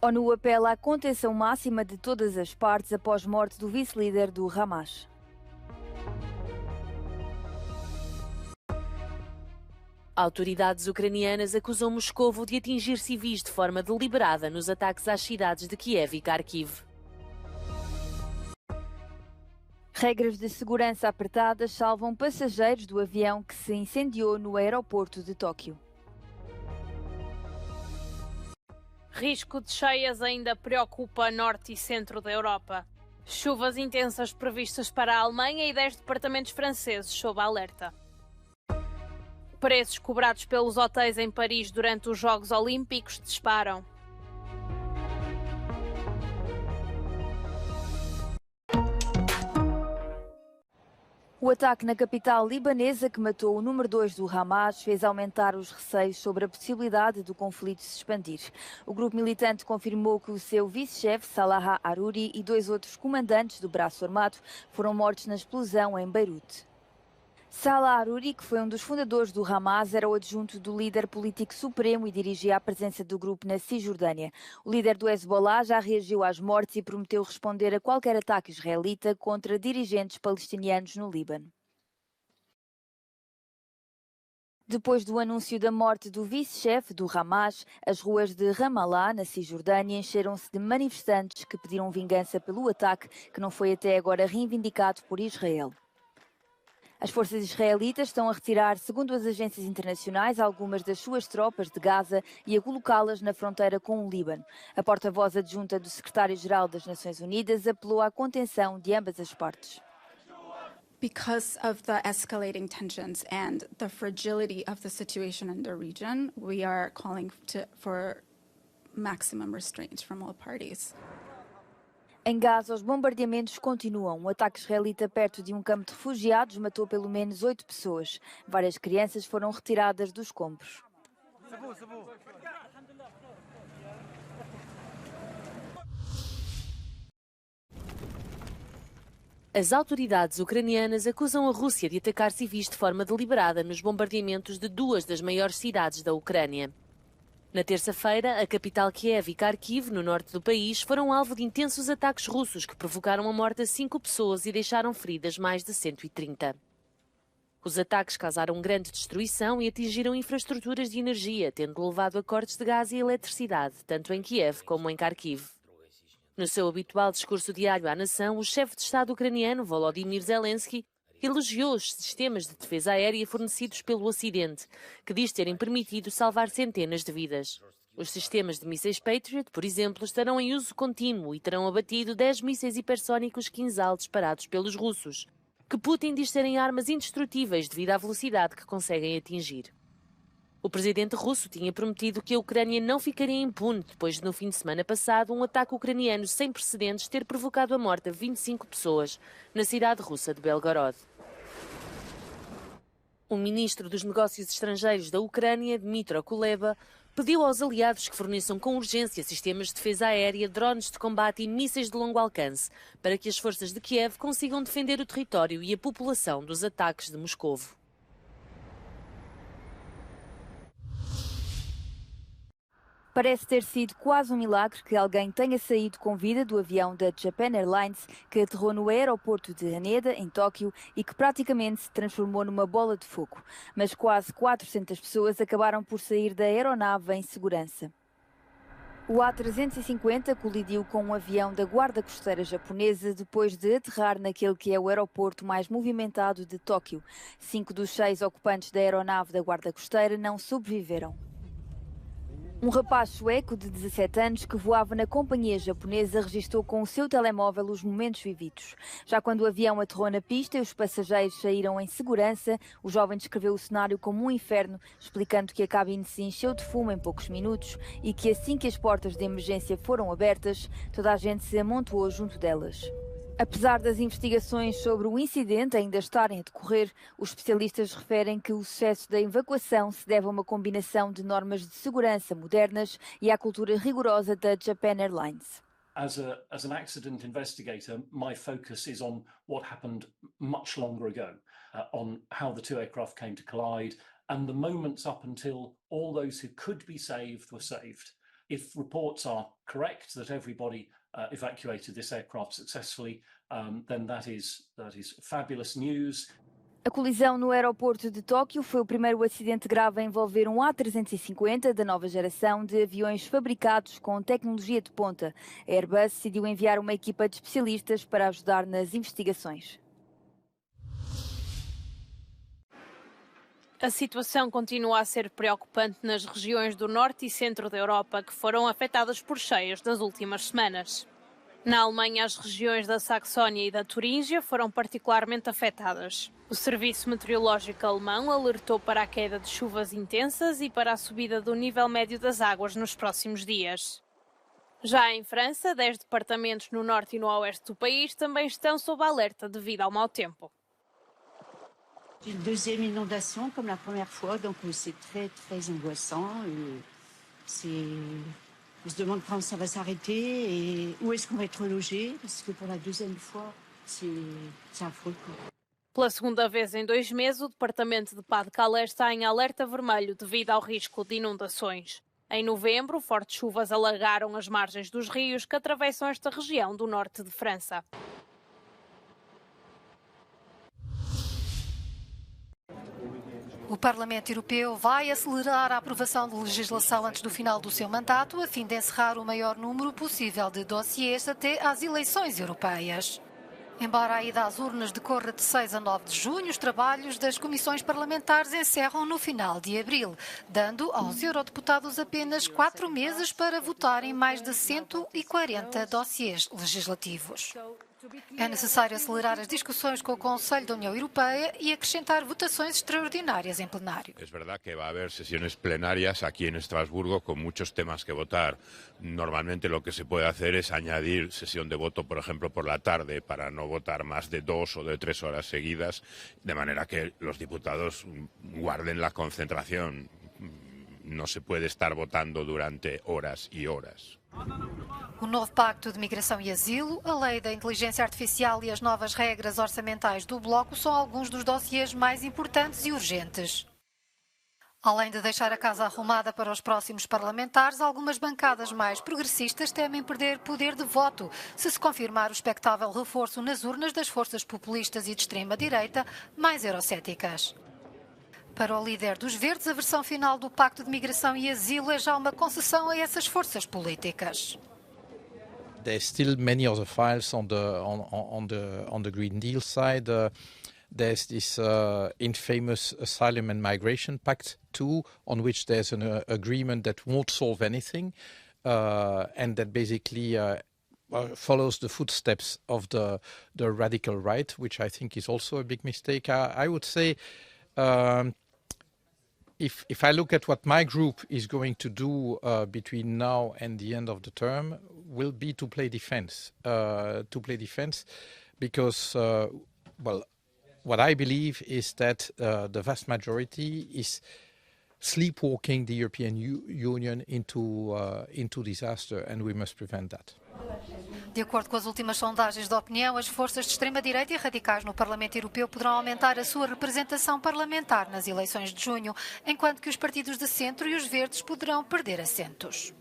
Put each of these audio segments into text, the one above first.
ONU apela à contenção máxima de todas as partes após morte do vice-líder do Hamas. Autoridades ucranianas acusam Moscovo de atingir civis de forma deliberada nos ataques às cidades de Kiev e Kharkiv. Regras de segurança apertadas salvam passageiros do avião que se incendiou no aeroporto de Tóquio. Risco de cheias ainda preocupa norte e centro da Europa. Chuvas intensas previstas para a Alemanha e 10 departamentos franceses sob alerta. Preços cobrados pelos hotéis em Paris durante os Jogos Olímpicos disparam. O ataque na capital libanesa, que matou o número 2 do Hamas, fez aumentar os receios sobre a possibilidade do conflito se expandir. O grupo militante confirmou que o seu vice-chefe, Salah Haruri, e 2 outros comandantes do braço armado foram mortos na explosão em Beirute. Salah Haruri, que foi um dos fundadores do Hamas, era o adjunto do líder político supremo e dirigia a presença do grupo na Cisjordânia. O líder do Hezbollah já reagiu às mortes e prometeu responder a qualquer ataque israelita contra dirigentes palestinianos no Líbano. Depois do anúncio da morte do vice-chefe do Hamas, as ruas de Ramallah, na Cisjordânia, encheram-se de manifestantes que pediram vingança pelo ataque, que não foi até agora reivindicado por Israel. As forças israelitas estão a retirar, segundo as agências internacionais, algumas das suas tropas de Gaza e a colocá-las na fronteira com o Líbano. A porta-voz adjunta do secretário-geral das Nações Unidas apelou à contenção de ambas as partes. Because of the escalating tensions and the fragility of the situation in the region, we are calling for maximum restraint from all parties. Em Gaza, os bombardeamentos continuam. Um ataque israelita perto de um campo de refugiados matou pelo menos 8 pessoas. Várias crianças foram retiradas dos escombros. As autoridades ucranianas acusam a Rússia de atacar civis de forma deliberada nos bombardeamentos de 2 das maiores cidades da Ucrânia. Na terça-feira, a capital Kiev e Kharkiv, no norte do país, foram alvo de intensos ataques russos que provocaram a morte de 5 pessoas e deixaram feridas mais de 130. Os ataques causaram grande destruição e atingiram infraestruturas de energia, tendo levado a cortes de gás e eletricidade, tanto em Kiev como em Kharkiv. No seu habitual discurso diário à nação, o chefe de Estado ucraniano, Volodymyr Zelensky, elogiou os sistemas de defesa aérea fornecidos pelo Ocidente, que diz terem permitido salvar centenas de vidas. Os sistemas de mísseis Patriot, por exemplo, estarão em uso contínuo e terão abatido 10 mísseis hipersónicos Kinzhal disparados pelos russos, que Putin diz serem armas indestrutíveis devido à velocidade que conseguem atingir. O presidente russo tinha prometido que a Ucrânia não ficaria impune depois de, no fim de semana passado, um ataque ucraniano sem precedentes ter provocado a morte de 25 pessoas na cidade russa de Belgorod. O ministro dos Negócios Estrangeiros da Ucrânia, Dmytro Kuleba, pediu aos aliados que forneçam com urgência sistemas de defesa aérea, drones de combate e mísseis de longo alcance, para que as forças de Kiev consigam defender o território e a população dos ataques de Moscovo. Parece ter sido quase um milagre que alguém tenha saído com vida do avião da Japan Airlines que aterrou no aeroporto de Haneda, em Tóquio, e que praticamente se transformou numa bola de fogo. Mas quase 400 pessoas acabaram por sair da aeronave em segurança. O A350 colidiu com um avião da Guarda Costeira japonesa depois de aterrar naquele que é o aeroporto mais movimentado de Tóquio. 5 dos 6 ocupantes da aeronave da Guarda Costeira não sobreviveram. Um rapaz sueco de 17 anos que voava na companhia japonesa registrou com o seu telemóvel os momentos vividos. Já quando o avião aterrou na pista e os passageiros saíram em segurança, o jovem descreveu o cenário como um inferno, explicando que a cabine se encheu de fumo em poucos minutos e que assim que as portas de emergência foram abertas, toda a gente se amontoou junto delas. Apesar das investigações sobre o incidente ainda estarem a decorrer, os especialistas referem que o sucesso da evacuação se deve a uma combinação de normas de segurança modernas e à cultura rigorosa da Japan Airlines. As an accident investigator, my focus is on what happened much longer ago, on how the two aircraft came to collide and the moments up until all those who could be saved were saved. If reports are correct that everybody evacuated this aircraft successfully, then that is fabulous news. A colisão no aeroporto de Tóquio foi o primeiro acidente grave a envolver um A350 da nova geração de aviões fabricados com tecnologia de ponta. A Airbus decidiu enviar uma equipa de especialistas para ajudar nas investigações. A situação continua a ser preocupante nas regiões do norte e centro da Europa que foram afetadas por cheias nas últimas semanas. Na Alemanha, as regiões da Saxónia e da Turíngia foram particularmente afetadas. O Serviço Meteorológico Alemão alertou para a queda de chuvas intensas e para a subida do nível médio das águas nos próximos dias. Já em França, 10 departamentos no norte e no oeste do país também estão sob alerta devido ao mau tempo. Une deuxième inondation comme la première fois, donc c'est très très angoissant. On se demande quand ça va s'arrêter et où est-ce qu'on va être logé, parce que pour la deuxième fois, c'est affreux. Pela segunda vez em 2 meses, o departamento de Pas-de-Calais está em alerta vermelho devido ao risco de inundações. Em novembro, fortes chuvas alagaram as margens dos rios que atravessam esta região do norte de França. O Parlamento Europeu vai acelerar a aprovação de legislação antes do final do seu mandato, a fim de encerrar o maior número possível de dossiês até às eleições europeias. Embora a ida às urnas decorra de 6 a 9 de junho, os trabalhos das comissões parlamentares encerram no final de abril, dando aos eurodeputados apenas 4 meses para votarem mais de 140 dossiês legislativos. É necessário acelerar as discussões com o Conselho da União Europeia e acrescentar votações extraordinárias em plenário. Es verdad que va a haber sesiones plenarias aquí en Estrasburgo con muchos temas que votar. Normalmente lo que se puede hacer es añadir sesión de voto, por ejemplo, por la tarde para no votar más de 2 o de 3 horas seguidas, de manera que los diputados guarden la concentración. No se puede estar votando durante horas y horas. O novo Pacto de Migração e Asilo, a Lei da Inteligência Artificial e as novas regras orçamentais do Bloco são alguns dos dossiês mais importantes e urgentes. Além de deixar a casa arrumada para os próximos parlamentares, algumas bancadas mais progressistas temem perder poder de voto se confirmar o expectável reforço nas urnas das forças populistas e de extrema-direita mais eurocéticas. Para o líder dos Verdes, a versão final do Pacto de Migração e Asilo é já uma concessão a essas forças políticas. There's still many other files on the Green Deal side. There's this infamous Asylum and Migration Pact 2, on which there's an agreement that won't solve anything, and that basically follows the footsteps of the radical right, which I think is also a big mistake. I would say, if I look at what my group is going to do between now and the end of the term, will be to play defense. Because, well, what I believe is that the vast majority is sleepwalking the European Union into disaster, and we must prevent that. De acordo com as últimas sondagens de opinião, as forças de extrema-direita e radicais no Parlamento Europeu poderão aumentar a sua representação parlamentar nas eleições de junho, enquanto que os partidos de centro e os verdes poderão perder assentos.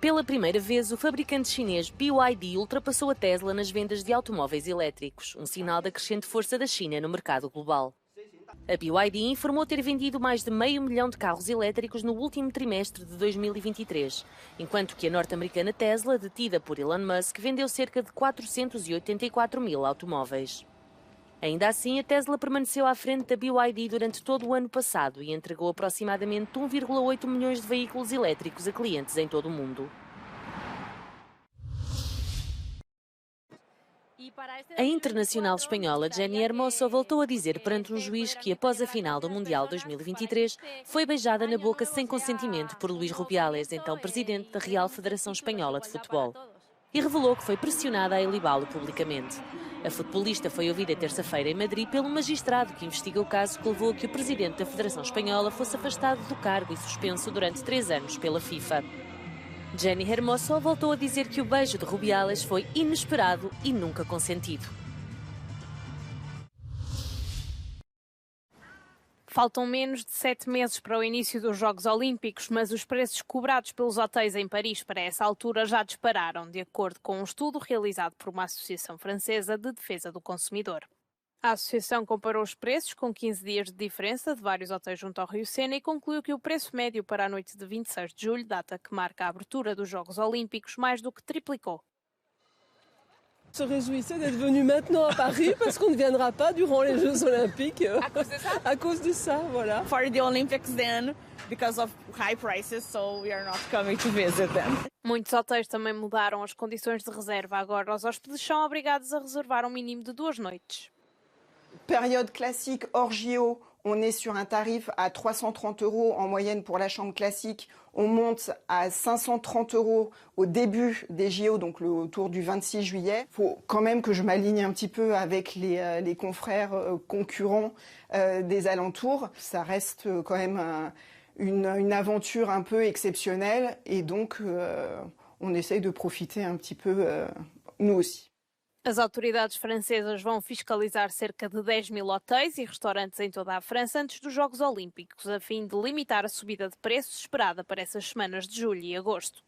Pela primeira vez, o fabricante chinês BYD ultrapassou a Tesla nas vendas de automóveis elétricos, um sinal da crescente força da China no mercado global. A BYD informou ter vendido mais de 500 mil de carros elétricos no último trimestre de 2023, enquanto que a norte-americana Tesla, detida por Elon Musk, vendeu cerca de 484 mil automóveis. Ainda assim, a Tesla permaneceu à frente da BYD durante todo o ano passado e entregou aproximadamente 1,8 milhões de veículos elétricos a clientes em todo o mundo. A internacional espanhola Jenny Hermoso voltou a dizer perante um juiz que, após a final do Mundial 2023, foi beijada na boca sem consentimento por Luís Rubiales, então presidente da Real Federação Espanhola de Futebol, e revelou que foi pressionada a ilibá-lo publicamente. A futebolista foi ouvida terça-feira em Madrid pelo magistrado que investiga o caso que levou a que o presidente da Federação Espanhola fosse afastado do cargo e suspenso durante 3 anos pela FIFA. Jenny Hermoso voltou a dizer que o beijo de Rubiales foi inesperado e nunca consentido. Faltam menos de 7 meses para o início dos Jogos Olímpicos, mas os preços cobrados pelos hotéis em Paris para essa altura já dispararam, de acordo com um estudo realizado por uma associação francesa de defesa do consumidor. A associação comparou os preços com 15 dias de diferença de vários hotéis junto ao Rio Sena e concluiu que o preço médio para a noite de 26 de julho, data que marca a abertura dos Jogos Olímpicos, mais do que triplicou. Se réjouissait d'être venu maintenant à Paris parce qu'on ne viendra pas durant les Jeux Olympiques à cause de ça, voilà. For the Olympics then, because of high prices, so we are not coming to visit them. Muitos hotéis também mudaram as condições de reserva. Agora os hóspedes são obrigados a reservar um mínimo de 2 noites. Période classique hors JO, on est sur un tarif à 330 € en moyenne pour la chambre classique. On monte à 530 € au début des JO, donc autour du 26 juillet. Il faut quand même que je m'aligne un petit peu avec les confrères concurrents des alentours. Ça reste quand même une aventure un peu exceptionnelle et donc on essaye de profiter un petit peu nous aussi. As autoridades francesas vão fiscalizar cerca de 10.000 hotéis e restaurantes em toda a França antes dos Jogos Olímpicos, a fim de limitar a subida de preços esperada para essas semanas de julho e agosto.